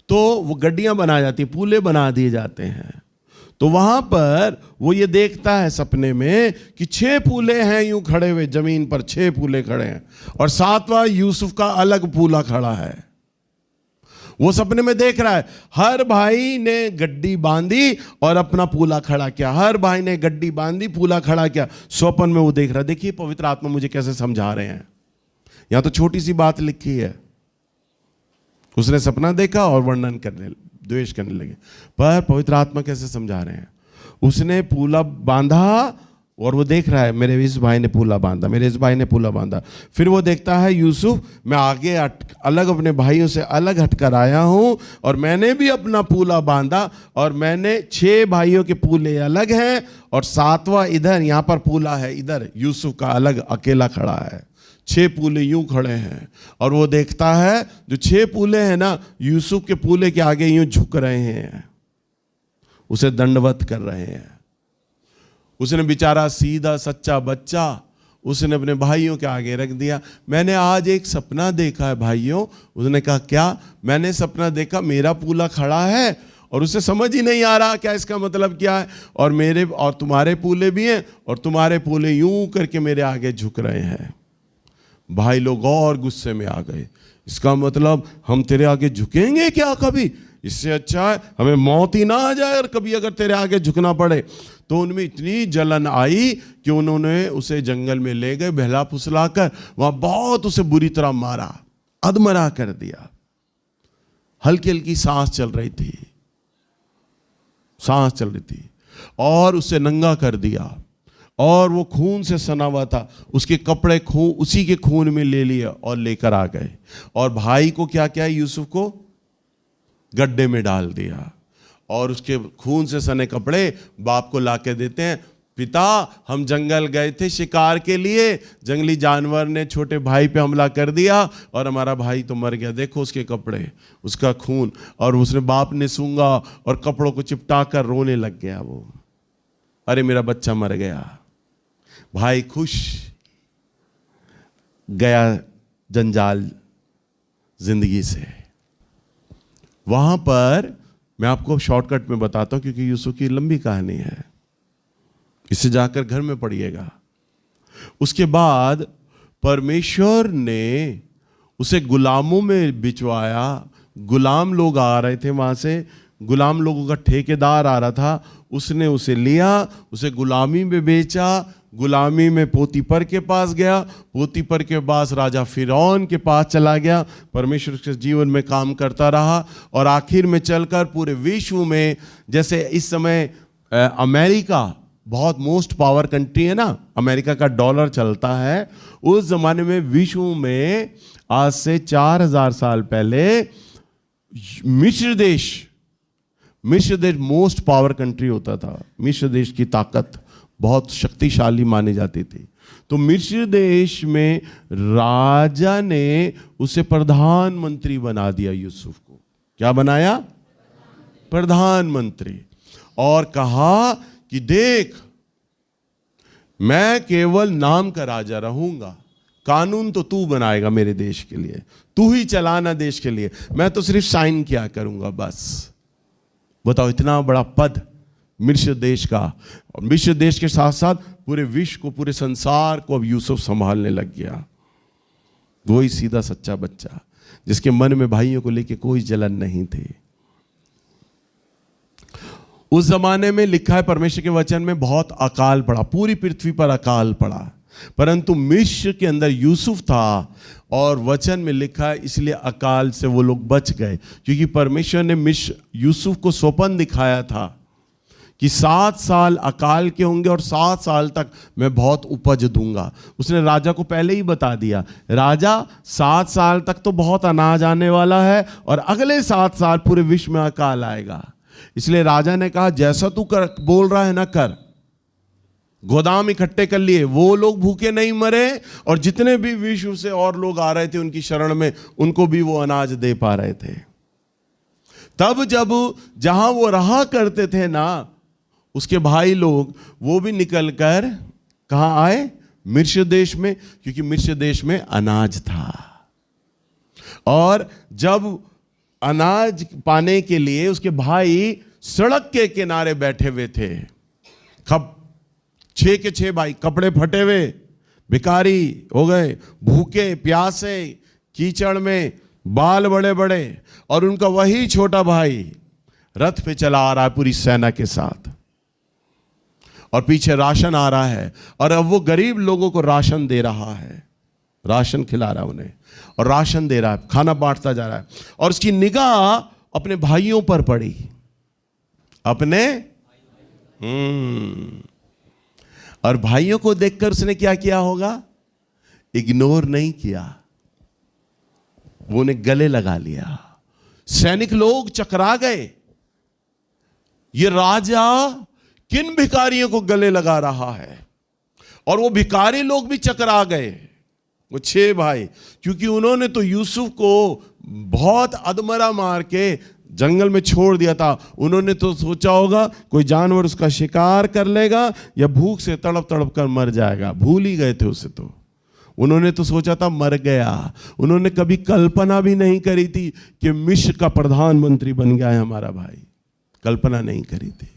तो वो गड्डियां बनाई जाती हैं, पूले बना दिए जाते हैं। तो वहां पर वो ये देखता है सपने में कि 6 पूले हैं यूं खड़े हुए जमीन पर, 6 पूले खड़े हैं और 7वां यूसुफ का अलग पूला खड़ा है। वो सपने में देख रहा है, हर भाई ने गड्डी बांधी और अपना पूला खड़ा किया, हर भाई ने गड्डी बांधी, पूला खड़ा किया। स्वप्न में वो देख रहा है। देखिए पवित्र आत्मा मुझे कैसे समझा रहे हैं। यहां तो छोटी सी बात लिखी है, उसने सपना देखा और वर्णन करने, द्वेष करने लगे। पर पवित्र आत्मा कैसे समझा रहे हैं? उसने पूला बांधा और वो देख रहा है, मेरे इस भाई ने पूला बांधा, मेरे इस भाई ने पूला बांधा। फिर वो देखता है, यूसुफ मैं आगे अलग अपने भाइयों से अलग हटकर आया हूं और मैंने भी अपना पूला बांधा, और मैंने 6 भाइयों के पूले अलग हैं और 7वां इधर, यहां पर पूला है, इधर यूसुफ का अलग अकेला खड़ा है। 6 पूले यूं खड़े हैं और वो देखता है जो 6 पूले हैं ना, यूसुफ के पूले के आगे यूं झुक रहे हैं, उसे दंडवत कर रहे हैं। उसने बेचारा सीधा सच्चा बच्चा उसने अपने भाइयों के आगे रख दिया। मैंने आज एक सपना देखा है भाइयों। उसने कहा क्या? मैंने सपना देखा मेरा पूला खड़ा है और उसे समझ ही नहीं आ रहा क्या इसका मतलब क्या है, और मेरे और तुम्हारे पूले भी हैं और तुम्हारे पूले यूं करके मेरे आगे झुक रहे हैं। भाई लोग और गुस्से में आ गए। इसका मतलब हम तेरे आगे झुकेंगे क्या कभी? इससे अच्छा है हमें मौत ही ना आ जाए और कभी अगर तेरे आगे झुकना पड़े। तो उनमें इतनी जलन आई कि उन्होंने उसे जंगल में ले गए, बहला फुसला कर वहां बहुत उसे बुरी तरह मारा, अधमरा कर दिया। हल्की हल्की सांस चल रही थी, सांस चल रही थी, और उसे नंगा कर दिया और वो खून से सना हुआ था। उसके कपड़े खून, उसी के खून में ले लिए और लेकर आ गए। और भाई को क्या क्या, यूसुफ को गड्ढे में डाल दिया और उसके खून से सने कपड़े बाप को लाके देते हैं। पिता हम जंगल गए थे शिकार के लिए, जंगली जानवर ने छोटे भाई पे हमला कर दिया और हमारा भाई तो मर गया, देखो उसके कपड़े, उसका खून। और उसने बाप ने सूंघा और कपड़ों को चिपटा कर रोने लग गया वो, अरे मेरा बच्चा मर गया। भाई खुश, गया जंजाल जिंदगी से। वहां पर मैं आपको शॉर्टकट में बताता हूं क्योंकि यूसुफ की लंबी कहानी है, इसे जाकर घर में पढ़िएगा। उसके बाद परमेश्वर ने उसे गुलामों में बिचवाया। गुलाम लोग आ रहे थे वहां से, गुलाम लोगों का ठेकेदार आ रहा था, उसने उसे लिया, उसे गुलामी में बेचा। गुलामी में पोतीपर के पास गया, पोतीपर के पास राजा फिरौन के पास चला गया, परमेश्वर के जीवन में काम करता रहा और आखिर में चलकर पूरे विश्व में, जैसे इस समय अमेरिका बहुत मोस्ट पावर कंट्री है ना, अमेरिका का डॉलर चलता है। उस जमाने में विश्व में आज से 4000 साल पहले मिस्र देश मोस्ट पावर कंट्री होता था। मिस्र देश की ताकत बहुत शक्तिशाली मानी जाती थी। तो मिस्र देश में राजा ने उसे प्रधानमंत्री बना दिया, यूसुफ को। क्या बनाया? प्रधानमंत्री। और कहा कि देख, मैं केवल नाम का राजा रहूंगा, कानून तो तू बनाएगा मेरे देश के लिए, तू ही चलाना देश के लिए, मैं तो सिर्फ साइन किया करूंगा बस। बताओ, इतना बड़ा पद मिस्र देश का। और मिस्र देश के साथ साथ पूरे विश्व को, पूरे संसार को अब यूसुफ संभालने लग गया। वही सीधा सच्चा बच्चा जिसके मन में भाइयों को लेके कोई जलन नहीं थी। उस जमाने में लिखा है परमेश्वर के वचन में, बहुत अकाल पड़ा, पूरी पृथ्वी पर अकाल पड़ा, परंतु मिस्र के अंदर यूसुफ था और वचन में लिखा है इसलिए अकाल से वो लोग बच गए। क्योंकि परमेश्वर ने मिस्र यूसुफ को स्वप्न दिखाया था कि 7 साल अकाल के होंगे और 7 साल तक मैं बहुत उपज दूंगा। उसने राजा को पहले ही बता दिया, राजा 7 साल तक तो बहुत अनाज आने वाला है और अगले 7 साल पूरे विश्व में अकाल आएगा। इसलिए राजा ने कहा, जैसा तू कर बोल रहा है ना कर। गोदाम इकट्ठे कर लिए, वो लोग भूखे नहीं मरे और जितने भी विश्व से और लोग आ रहे थे उनकी शरण में, उनको भी वो अनाज दे पा रहे थे। तब जब जहां वो रहा करते थे ना, उसके भाई लोग, वो भी निकलकर कहां आए? मिस्र देश में, क्योंकि मिस्र देश में अनाज था। और जब अनाज पाने के लिए उसके भाई सड़क के किनारे बैठे हुए थे, 6 के 6 भाई, कपड़े फटे हुए, भिखारी हो गए, भूखे प्यासे, कीचड़ में, बाल बड़े बड़े, और उनका वही छोटा भाई रथ पे चला आ रहा है पूरी सेना के साथ, और पीछे राशन आ रहा है, और अब वो गरीब लोगों को राशन दे रहा है, राशन खिला रहा है उन्हें, और राशन दे रहा है, खाना बांटता जा रहा है। और उसकी निगाह अपने भाइयों पर पड़ी, अपने और भाइयों को देखकर उसने क्या किया होगा? इग्नोर नहीं किया, वो उन्हें गले लगा लिया। सैनिक लोग चकरा गए, ये राजा किन भिखारियों को गले लगा रहा है? और वो भिखारी लोग भी चकरा गए, वो 6 भाई, क्योंकि उन्होंने तो यूसुफ को बहुत अधमरा मार के जंगल में छोड़ दिया था। उन्होंने तो सोचा होगा कोई जानवर उसका शिकार कर लेगा या भूख से तड़प तड़प कर मर जाएगा, भूल ही गए थे उसे। तो उन्होंने तो सोचा था मर गया। उन्होंने कभी कल्पना भी नहीं करी थी कि मिस्र का प्रधानमंत्री बन गया है हमारा भाई, कल्पना नहीं करी थी।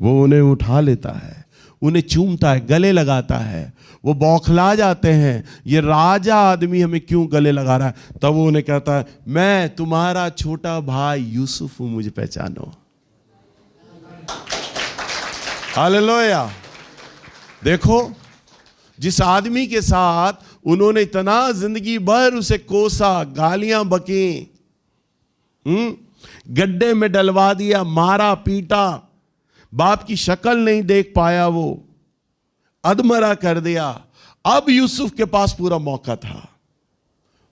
वो उन्हें उठा लेता है, उन्हें चूमता है, गले लगाता है, वो बौखला जाते हैं, ये राजा आदमी हमें क्यों गले लगा रहा है? तब वो उन्हें कहता है, मैं तुम्हारा छोटा भाई यूसुफ हूं, मुझे पहचानो। हालेलुया। देखो, जिस आदमी के साथ उन्होंने इतना जिंदगी भर उसे कोसा, गालियां बकी, गड्ढे में डलवा दिया, मारा पीटा, बाप की शक्ल नहीं देख पाया, वो अधमरा कर दिया। अब यूसुफ के पास पूरा मौका था,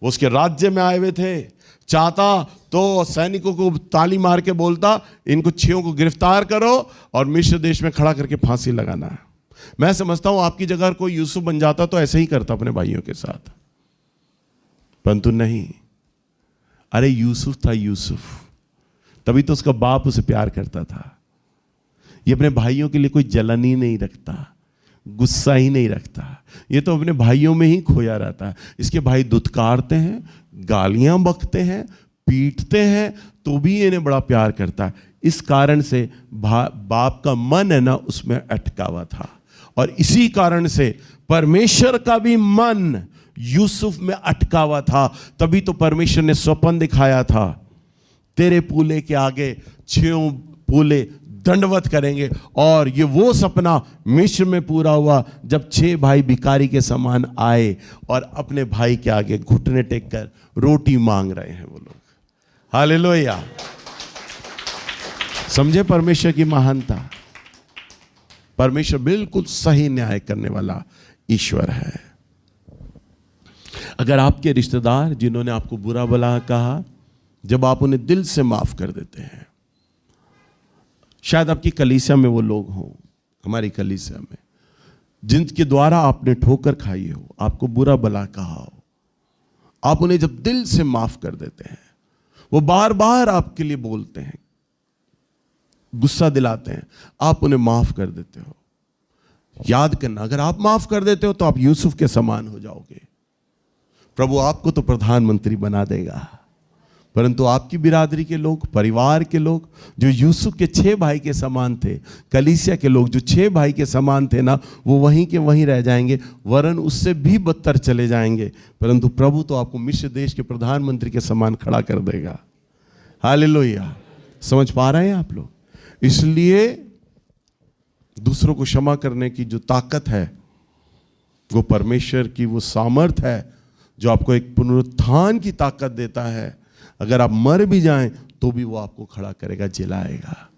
वो उसके राज्य में आए हुए थे, चाहता तो सैनिकों को ताली मार के बोलता, इनको 6 को गिरफ्तार करो और मिस्र देश में खड़ा करके फांसी लगाना है। मैं समझता हूं आपकी जगह कोई यूसुफ बन जाता तो ऐसे ही करता अपने भाइयों के साथ, परंतु नहीं। अरे यूसुफ था यूसुफ, तभी तो उसका बाप उसे प्यार करता था। ये अपने भाइयों के लिए कोई जलन ही नहीं रखता, गुस्सा ही नहीं रखता, ये तो अपने भाइयों में ही खोया रहता है। इसके भाई दुत्कारते हैं, गालियां बकते हैं, पीटते हैं, तो भी इन्हें बड़ा प्यार करता है। इस कारण से बाप का मन है ना उसमें अटका हुआ था, और इसी कारण से परमेश्वर का भी मन यूसुफ में अटका हुआ था। तभी तो परमेश्वर ने स्वप्न दिखाया था, तेरे पूले के आगे 6 पूले दंडवत करेंगे। और ये वो सपना मिस्र में पूरा हुआ जब 6 भाई भिखारी के समान आए और अपने भाई के आगे घुटने टेक कर रोटी मांग रहे हैं वो लोग। हालेलुया। समझे परमेश्वर की महानता। परमेश्वर बिल्कुल सही न्याय करने वाला ईश्वर है। अगर आपके रिश्तेदार जिन्होंने आपको बुरा भला कहा, जब आप उन्हें दिल से माफ कर देते हैं, शायद आपकी कलीसिया में वो लोग हों, हमारी कलीसिया में, जिनके द्वारा आपने ठोकर खाई हो, आपको बुरा भला कहा हो, आप उन्हें जब दिल से माफ कर देते हैं, वो बार बार आपके लिए बोलते हैं, गुस्सा दिलाते हैं, आप उन्हें माफ कर देते हो। याद करना, अगर आप माफ कर देते हो तो आप यूसुफ के समान हो जाओगे। प्रभु आपको तो प्रधानमंत्री बना देगा, परंतु आपकी बिरादरी के लोग, परिवार के लोग जो यूसुफ के 6 भाई के समान थे, कलीसिया के लोग जो 6 भाई के समान थे ना, वो वहीं के वहीं रह जाएंगे, वरन उससे भी बदतर चले जाएंगे। परंतु प्रभु तो आपको मिस्र देश के प्रधानमंत्री के समान खड़ा कर देगा। हालेलुया। समझ पा रहे हैं आप लोग? इसलिए दूसरों को क्षमा करने की जो ताकत है, वो परमेश्वर की वो सामर्थ है जो आपको एक पुनरुत्थान की ताकत देता है। अगर आप मर भी जाएं तो भी वो आपको खड़ा करेगा, जिलाएगा।